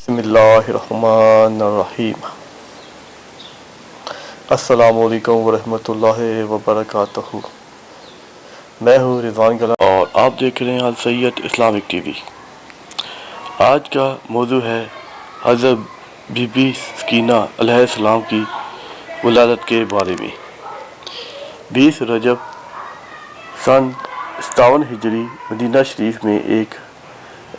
बिस्मिल्लाहिर्रहमानिर्रहीम। अस्सलामुअलैकुम वरहमतुल्लाहि वबरकातुहू। मैं हूँ रिजवान गला और आप देख रहे हैं अल सैयद इस्लामिक टीवी। आज का मौजू है हज़रत बीबी सकीना अलैहिस्सलाम की विलादत के बारे में। 20 रजब सन 57 हिजरी मदीना शरीफ में एक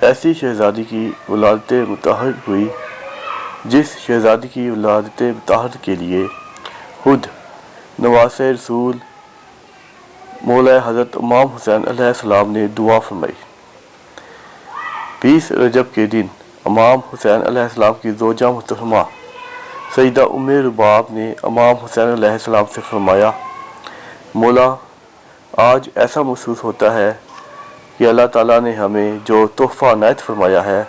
ऐसी शहज़ादी की विलादत मुतहर हुई जिस शहज़ादी की विलादत मुतहर के लिए खुद नवासे रसूल मौला हज़रत इमाम हुसैन अलैहिस्सलाम ने दुआ फरमाई। 20 रजब के दिन इमाम हुसैन अलैहिस्सलाम की ज़ौजा मुहतरमा सईदा उम्मे रुबाब ने इमाम हुसैन अलैहिस्सलाम से फरमाया, मौला आज ऐसा महसूस होता है कि अल्लाह ताला ने हमें जो तोहफ़ा अनायत फरमाया है,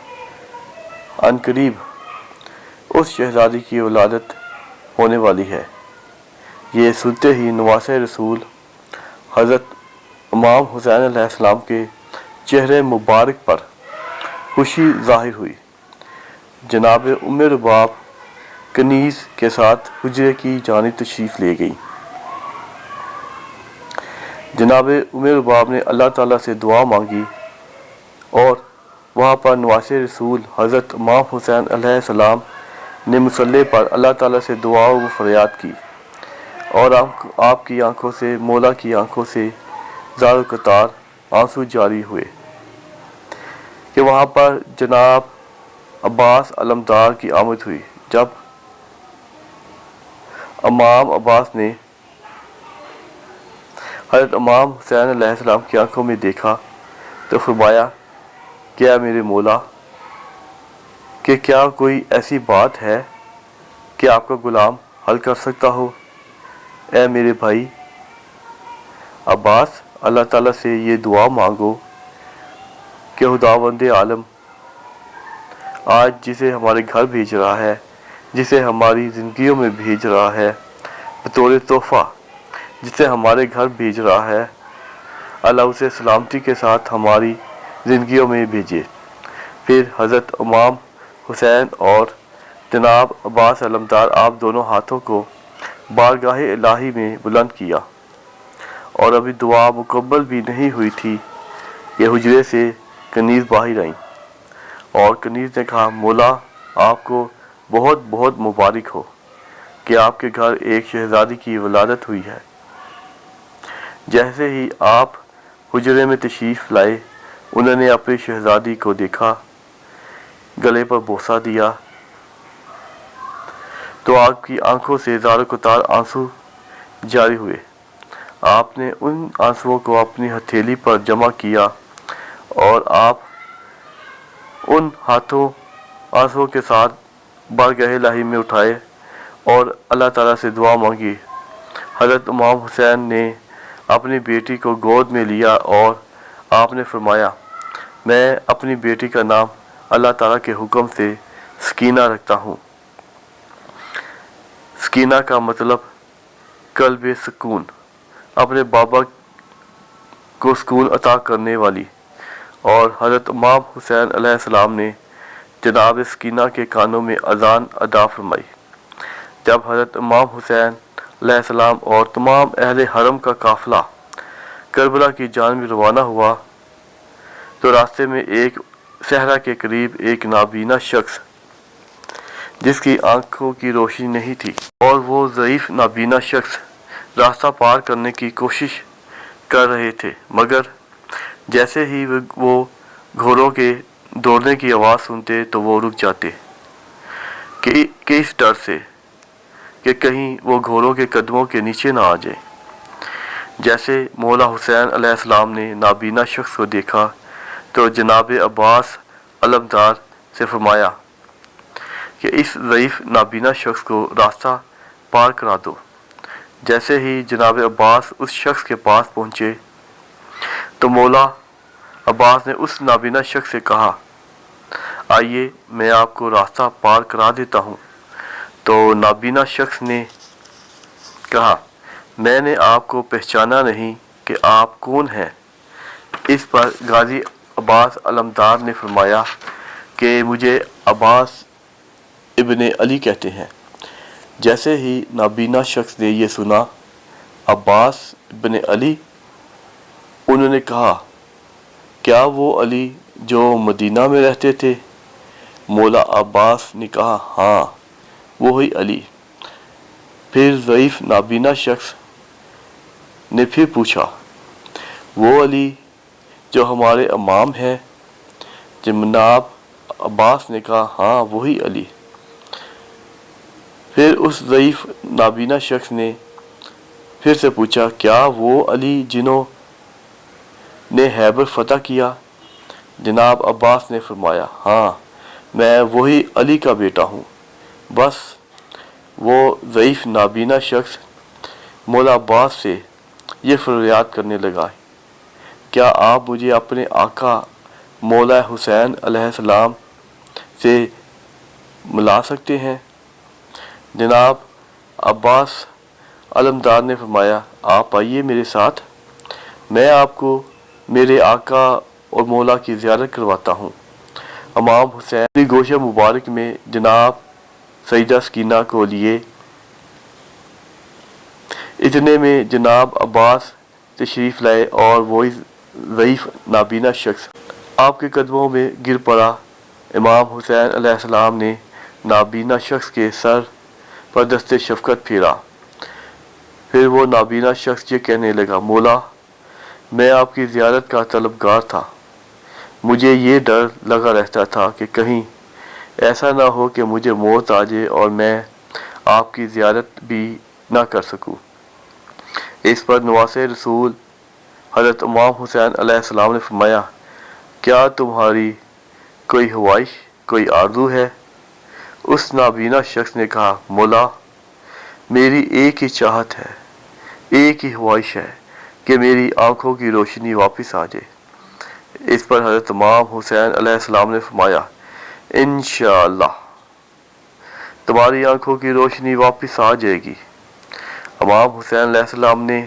अनकरीब उस शहज़ादी की औलादत होने वाली है। ये सुनते ही नवासे रसूल हज़रत इमाम हुसैन अलैहिस्सलाम के चेहरे मुबारक पर खुशी ज़ाहिर हुई। जनाब उम्मे रुबाब कनीज़ के साथ हुजरे की जानिब तशरीफ़ ले गई। जनाब उम्मे रुबाब ने अल्लाह ताला से दुआ मांगी और वहाँ पर नवासे रसूल हज़रत इमाम हुसैन अलैहिस्सलाम ने मुसल्ले पर अल्लाह ताला से दुआ व फरियाद की और आपकी आंखों से मौला की आंखों से ज़ारो कतार आंसू जारी हुए कि वहाँ पर जनाब अब्बास अलमदार की आमद हुई। जब इमाम अब्बास ने हज़रत इमाम हुसैन अलैहिस्सलाम की आंखों में देखा तो फरमाया, क्या मेरे मौला कि क्या कोई ऐसी बात है कि आपका गुलाम हल कर सकता हो? ए मेरे भाई अब्बास, अल्लाह ताला से ये दुआ मांगो कि खुदावंद आलम आज जिसे हमारे घर भेज रहा है, जिसे हमारी ज़िंदगियों में भेज रहा है, बतौर तोहफ़ा जिसे हमारे घर भेज रहा है, अल्लाह उसे सलामती के साथ हमारी ज़िंदगियों में भेजे। फिर हज़रत इमाम हुसैन और जनाब अब्बास अलमदार आप दोनों हाथों को बारगाह इलाही में बुलंद किया और अभी दुआ मुकम्मल भी नहीं हुई थी कि हुजरे से कनीज़ बाहर आई और कनीज़ ने कहा, मौला आपको बहुत बहुत मुबारक हो कि आपके घर एक शहज़ादी की विलादत हुई है। जैसे ही आप हुजरे में तशरीफ़ लाए, उन्होंने अपनी शहज़ादी को देखा, गले पर बोसा दिया तो आपकी आंखों से ज़ारो कतार आंसू जारी हुए। आपने उन आंसुओं को अपनी हथेली पर जमा किया और आप उन हाथों आंसुओं के साथ बारगाह इलाही में उठाए और अल्लाह ताला से दुआ मांगी। हज़रत इमाम हुसैन ने अपनी बेटी को गोद में लिया और आपने फरमाया, मैं अपनी बेटी का नाम अल्लाह ताला के हुक्म से सकीना रखता हूँ। सकीना का मतलब कल्ब सुकून, अपने बाबा को सुकून अता करने वाली। और हज़रत इमाम हुसैन अलैहिस्सलाम ने जनाब सकीना के कानों में अज़ान अदा फरमाई। जब हज़रत इमाम हुसैन अलैहिस्सलाम और तमाम अहले हरम का काफ़िला करबला की जानिब रवाना हुआ तो रास्ते में एक सहरा के करीब एक नाबीना शख्स जिसकी आंखों की रोशनी नहीं थी और वो ज़ईफ़ नाबीना शख्स रास्ता पार करने की कोशिश कर रहे थे, मगर जैसे ही वो घोड़ों के दौड़ने की आवाज़ सुनते तो वो रुक जाते कि इस डर से कि कहीं वो घोड़ों के कदमों के नीचे ना आ जाए। जैसे मौला हुसैन अलैहिस्सलाम ने नाबीना शख्स को देखा तो जनाब अब्बास अलमदार से फरमाया कि इस ज़ईफ़ नाबीना शख्स को रास्ता पार करा दो। जैसे ही जनाब अब्बास उस शख्स के पास पहुँचे तो मौला अब्बास ने उस नाबीना शख्स से कहा, आइए मैं आपको रास्ता पार करा देता हूँ। तो नाबीना शख्स ने कहा, मैंने आपको पहचाना नहीं कि आप कौन हैं। इस पर गाजी अब्बास अलमदार ने फरमाया कि मुझे अब्बास इब्ने अली कहते हैं। जैसे ही नाबीना शख्स ने यह सुना, अब्बास इब्ने अली, उन्होंने कहा, क्या वो अली जो मदीना में रहते थे? मौला अब्बास ने कहा, हाँ, वही अली। फिर ज़ईफ़ नाबीना शख्स ने फिर पूछा, वो अली जो हमारे इमाम है? जनाब अब्बास ने कहा, हाँ, वही अली। फिर उस ज़ईफ़ नाबीना शख्स ने फिर से पूछा, क्या वो अली जिन्होंने हैबर फतह किया? जनाब अब्बास ने फरमाया, हाँ, मैं वही अली का बेटा हूँ। बस वो ज़ईफ़ नाबीना शख्स मौला अब्बास से ये फरियाद करने लगा, क्या आप मुझे अपने आका मौला हुसैन अलैहिस्सलाम से मिला सकते हैं? जनाब अब्बास अलमदार ने फरमाया, आप आइए मेरे साथ, मैं आपको मेरे आका और मौला की ज़ियारत करवाता हूँ। इमाम हुसैन की गोशा मुबारक में जनाब सईदा सकीना को लिए। इतने में जनाब अब्बास तशरीफ़ लाए और वही ज़ईफ़ नाबीना शख्स आपके कदमों में गिर पड़ा। इमाम हुसैन अलैहिस्सलाम ने नाबीना शख्स के सर पर दस्ते शफ़क़त फेरा। फिर वो नाबीना शख्स ये कहने लगा, मौला, मैं आपकी ज़ियारत का तलबगार था। मुझे ये डर लगा रहता था कि कहीं ऐसा ना हो कि मुझे मौत आ जाए और मैं आपकी ज़ियारत भी ना कर सकूं। इस पर नवासे रसूल हज़रत इमाम हुसैन अलैहिस्सलाम ने फरमाया, क्या तुम्हारी कोई ख्वाहिश, कोई आरज़ू है? उस नाबीना शख्स ने कहा, मौला, मेरी एक ही चाहत है, एक ही ख्वाहिश है कि मेरी आंखों की रोशनी वापस आ जाए। इस पर हज़रत इमाम हुसैन अलैहिस्सलाम ने फरमाया, इंशाअल्लाह तुम्हारी आंखों की रोशनी वापस आ जाएगी। इमाम हुसैन अलैहिस्सलाम ने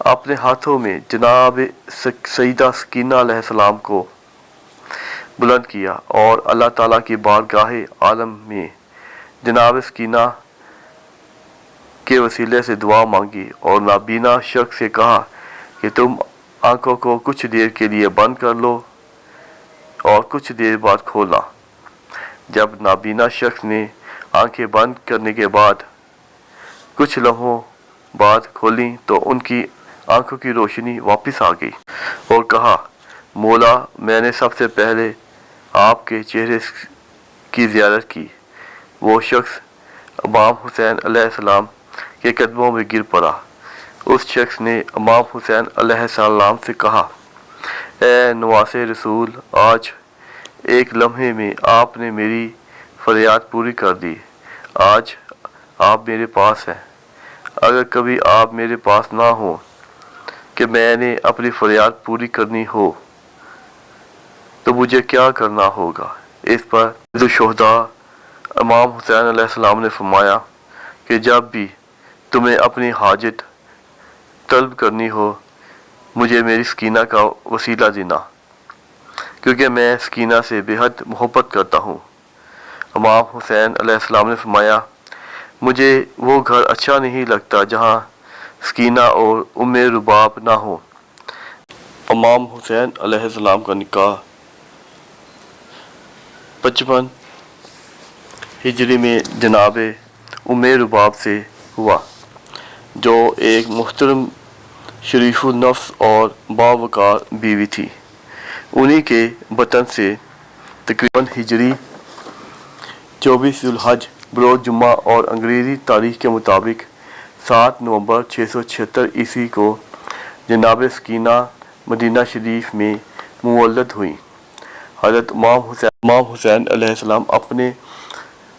अपने हाथों में जनाब सईदा सकीना अलैहिस्सलाम को बुलंद किया और अल्लाह ताला की बारगाह आलम में जनाब सकीना के वसीले से दुआ मांगी और नाबीना शख्स से कहा कि तुम आंखों को कुछ देर के लिए बंद कर लो और कुछ देर बाद खोला। जब नाबीना शख्स ने आंखें बंद करने के बाद कुछ लम्हों बाद खोली तो उनकी आंखों की रोशनी वापस आ गई और कहा, मौला, मैंने सबसे पहले आपके चेहरे की ज़ियारत की। वो शख्स इमाम हुसैन अलैहिस्सलाम के कदमों में गिर पड़ा। उस शख्स ने इमाम हुसैन अलैहिस्सलाम से कहा, ए नवासे रसूल, आज एक लम्हे में आपने मेरी फरियाद पूरी कर दी। आज आप मेरे पास हैं। अगर कभी आप मेरे पास ना हो कि मैंने अपनी फरियाद पूरी करनी हो तो मुझे क्या करना होगा? इस पर शुहदा इमाम हुसैन अलैहिस्सलाम ने फरमाया कि जब भी तुम्हें अपनी हाजत तलब करनी हो, मुझे मेरी सकीना का वसीला देना, क्योंकि मैं सकीना से बेहद मोहब्बत करता हूँ। इमाम हुसैन अलैहिस्सलाम ने फरमाया, मुझे वो घर अच्छा नहीं लगता जहाँ सकीना और उम्मे रुबाब ना हो। इमाम हुसैन अलैहिस्सलाम का निकाह 55 हिजरी में जनाब उम्मे रुबाब से हुआ, जो एक मुहतरम शरीफुल नफ्स और बावकार बीवी थी। उन्हीं के वतन से तकरीबन हिजरी 24 जुल्हज बरोज़ जुम्मा और अंग्रेज़ी तारीख के मुताबिक 7 नवंबर 676 ईस्वी को जनाब सकीना मदीना शरीफ में मुवल्लद हुई। हज़रत इमाम हुसैन अलैहिस्सलाम अपने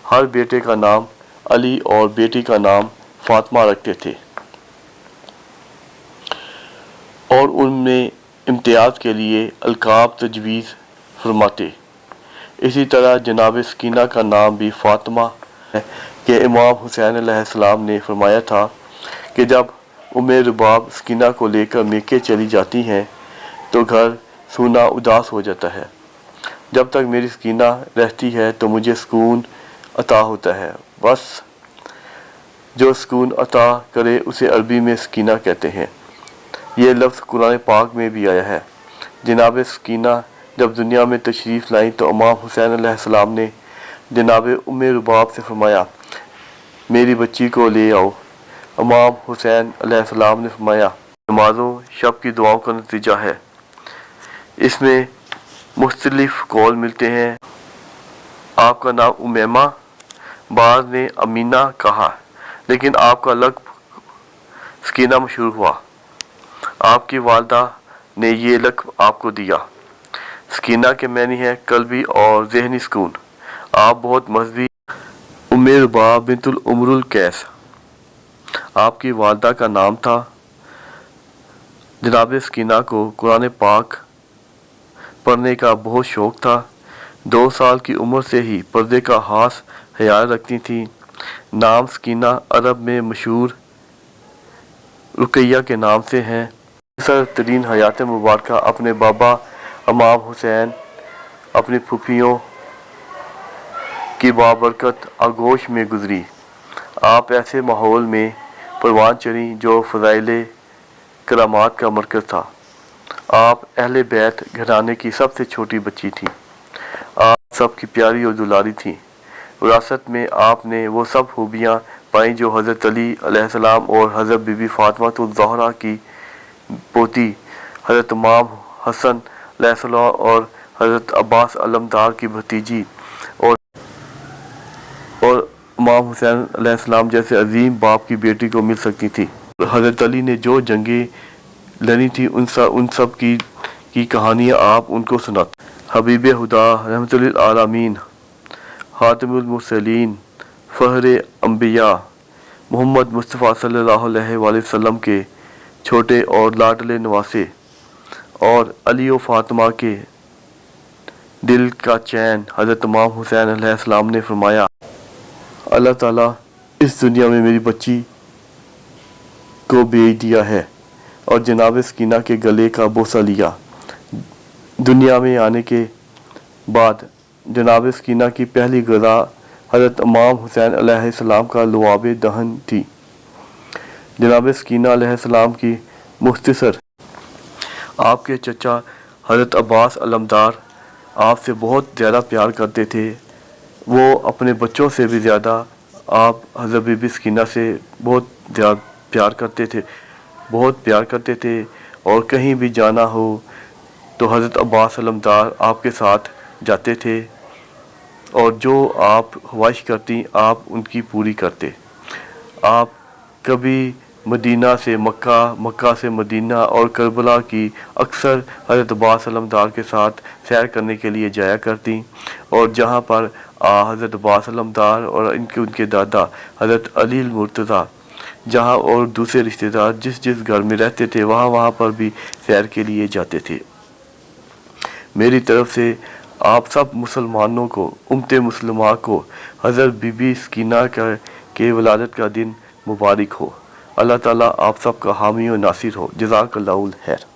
हर बेटे का नाम अली और बेटी का नाम फातिमा रखते थे और उनमें इम्तियाज़ के लिए अलकाब तजवीज़ फरमाते। इसी तरह जनाब सकीना का नाम भी फातिमा है कि इमाम हुसैन अलैहिस्सलाम ने फरमाया था कि जब उम्मे रुबाब सकीना को लेकर मेके चली जाती हैं तो घर सूना उदास हो जाता है। جب تک میری سکینہ رہتی ہے تو مجھے سکون عطا ہوتا ہے۔ بس جو سکون عطا کرے اسے عربی میں سکینہ کہتے ہیں۔ یہ لفظ قرآن پاک میں بھی آیا ہے۔ جناب سکینہ جب دنیا میں تشریف لائیں تو امام حسین علیہ السلام نے جناب ام رباب سے فرمایا میری بچی کو لے آؤ۔ امام حسین علیہ السلام نے فرمایا نمازوں شب کی دعاؤں کا نتیجہ ہے۔ اس میں مختلف قول ملتے ہیں۔ آپ کا نام امیمہ، بعض نے امینہ کہا، لیکن آپ کا لقب سکینہ مشہور ہوا۔ آپ کی والدہ نے یہ لقب آپ کو دیا۔ سکینہ کے معنی ہے قلبی اور ذہنی سکون۔ آپ بہت مذہبی ام رباب بنت الامر القیس آپ کی والدہ کا نام تھا۔ جناب سکینہ کو قرآن پاک پڑھنے کا بہت شوق تھا۔ 2 سال کی عمر سے ہی پردے کا خاص خیال رکھتی تھیں۔ نام سکینہ عرب میں مشہور رقیہ کے نام سے ہیں۔ مختصر ترین حیات مبارکہ اپنے بابا امام حسین اپنی پھوپھیوں کی بابرکت آغوش میں گزری۔ آپ ایسے ماحول میں پروان چڑھیں جو فضائل کرامات کا مرکز تھا۔ آپ اہل بیت گھرانے کی سب سے چھوٹی بچی تھیں۔ آپ سب کی پیاری اور دلاری تھیں۔ وراثت میں آپ نے وہ سب خوبیاں پائیں جو حضرت علی علیہ السلام اور حضرت بی بی فاطمہ الزہرا کی پوتی حضرت امام حسن علیہ السلام اور حضرت عباس علمدار کی بھتیجی اور امام حسین علیہ السلام جیسے عظیم باپ کی بیٹی کو مل سکتی تھی۔ حضرت علی نے جو جنگیں لڑی تھیں ان سب کی کہانیاں آپ ان کو سناتے۔ حبیب خدا رحمت للعالمین خاتم المرسلین فخر انبیاء محمد مصطفیٰ صلی اللہ علیہ وآلہ وسلم کے چھوٹے اور لاڈلے نواسے اور علی و فاطمہ کے دل کا چین حضرت امام حسین علیہ السلام نے فرمایا اللہ تعالیٰ اس دنیا میں میری بچی کو بھیج دیا ہے اور جناب سکینہ کے گلے کا بوسہ لیا۔ دنیا میں آنے کے بعد جناب سکینہ کی پہلی غذا حضرت امام حسین علیہ السلام کا لعاب دہن تھی۔ جناب سکینہ علیہ السلام کی مختصر آپ کے چچا حضرت عباس علمدار آپ سے بہت زیادہ پیار کرتے تھے۔ وہ اپنے بچوں سے بھی زیادہ آپ حضرت بی بی سکینہ سے بہت زیادہ پیار کرتے تھے اور کہیں بھی جانا ہو تو حضرت عباس علمدار آپ کے ساتھ جاتے تھے اور جو آپ خواہش کرتی آپ ان کی پوری کرتے۔ آپ کبھی مدینہ سے مکہ، مکہ سے مدینہ اور کربلا کی اکثر حضرت عباس علمدار کے ساتھ سیر کرنے کے لیے جایا کرتی اور جہاں پر حضرت عباس علمدار اور ان کے دادا حضرت علی المرتضیٰ جہاں اور دوسرے رشتہ دار جس گھر میں رہتے تھے وہاں پر بھی سیر کے لیے جاتے تھے۔ میری طرف سے آپ سب مسلمانوں کو امت مسلمہ کو حضرت بی بی سکینہ کے ولادت کا دن مبارک ہو۔ اللہ تعالیٰ آپ سب کا حامی و ناصر ہو۔ جزاک اللہ خیر۔